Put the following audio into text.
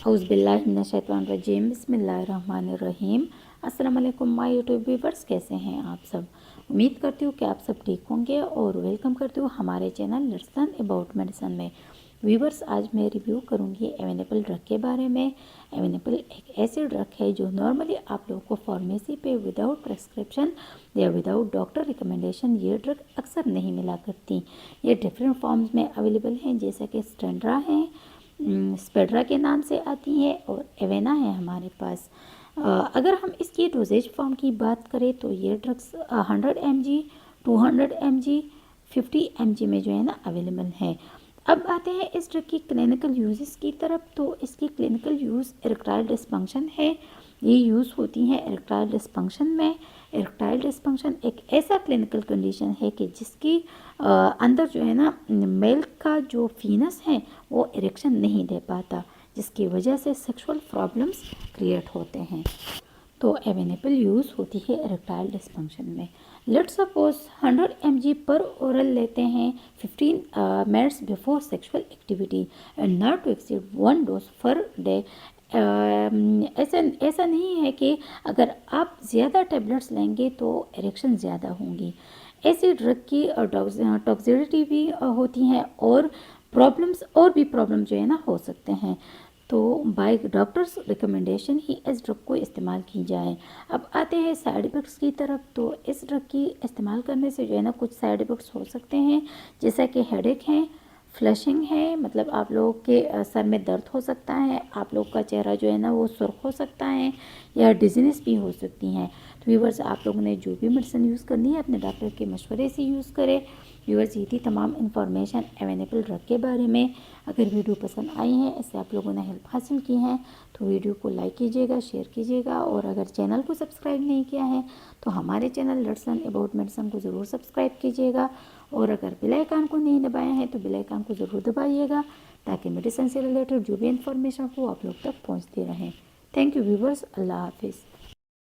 औज़ुबिल्लाहिमिनश्शैतानिर्रजीम बिस्मिल्लाहिर्रहमानिर्रहीम। अस्सलाम वालेकुम माय यूट्यूब व्यूवर्स, कैसे हैं आप सब। उम्मीद करती हूँ कि आप सब ठीक होंगे और वेलकम करती हूँ हमारे चैनल लर्सन अबाउट मेडिसन में। व्यूवर्स, आज मैं रिव्यू करूँगी एवेनेबल ड्रग के बारे में। एवेनेबल एक ऐसी ड्रग है जो नॉर्मली आप लोगों को फार्मेसी पे विदाउट प्रेस्क्रिप्शन या विदाउट डॉक्टर रिकमेंडेशन ये ड्रग अक्सर नहीं मिला करती। ये डिफरेंट फॉर्म्स में अवेलेबल हैं, जैसा कि स्टेंड्रा है, स्पेड्रा के नाम से आती है और एवेना है हमारे पास। अगर हम इसकी डोजेज फॉर्म की बात करें तो ये ड्रग्स 100 mg, 200 mg, 50 mg में जो है ना अवेलेबल है। अब आते हैं इस ड्रग की क्लिनिकल यूजेस की तरफ। तो इसकी क्लिनिकल यूज़ इरेक्टाइल डिस्फंक्शन है। ये यूज़ होती हैं इरेक्टाइल डिस्फंक्शन में। इरेक्टाइल डिस्फंक्शन एक ऐसा क्लिनिकल कंडीशन है कि जिसकी अंदर जो है ना मेल का जो फीनस है वो इरेक्शन नहीं दे पाता, जिसकी वजह से सेक्सुअल प्रॉब्लम्स क्रिएट होते हैं। तो एवेनेबल यूज़ होती है इरेक्टाइल डिस्फंक्शन में। लेट्स सपोज 100 mg पर ओरल लेते हैं 15 minutes before sexual activity and not to exceed 1 dose per day. ऐसा नहीं है कि अगर आप ज़्यादा टेबलेट्स लेंगे तो इरेक्शन ज़्यादा होंगी। ऐसी ड्रग की टॉक्सिसिटी भी होती हैं और प्रॉब्लम जो है ना हो सकते हैं। तो बाय डॉक्टर्स रिकमेंडेशन ही इस ड्रग को इस्तेमाल की जाए। अब आते हैं साइड इफ़ेक्ट्स की तरफ। तो इस ड्रग की इस्तेमाल करने से जो है ना कुछ साइड इफ़ेक्ट्स हो सकते हैं, जैसा कि हेडेक है, फ्लशिंग है, मतलब आप लोगों के सर में दर्द हो सकता है, आप लोग का चेहरा जो है ना वो सुर्ख हो सकता है, या डिजीनेस भी हो सकती हैं। तो व्यूवर्स, आप लोगों ने जो भी मेडिसिन यूज़ करनी है अपने डॉक्टर के मशवरे से यूज़ करें। व्यूवर्स, ये थी तमाम इन्फॉर्मेशन एवेनेबल ड्रग के बारे में। अगर वीडियो पसंद आई है, इससे आप लोगों ने हेल्प हासिल की है, तो वीडियो को लाइक कीजिएगा, शेयर कीजिएगा, और अगर चैनल को सब्सक्राइब नहीं किया है तो हमारे चैनल लर्सन अबाउट मेडिसन को ज़रूर सब्सक्राइब कीजिएगा, और अगर बेल आइकन को नहीं दबाया है तो बेल आइकन को ज़रूर दबाइएगा, ताकि मेडिसिन से रिलेटेड जो भी इन्फॉर्मेशन हो आप लोग तक पहुँचती रहे। थैंक यू व्यूवर्स, अल्लाह हाफिज़।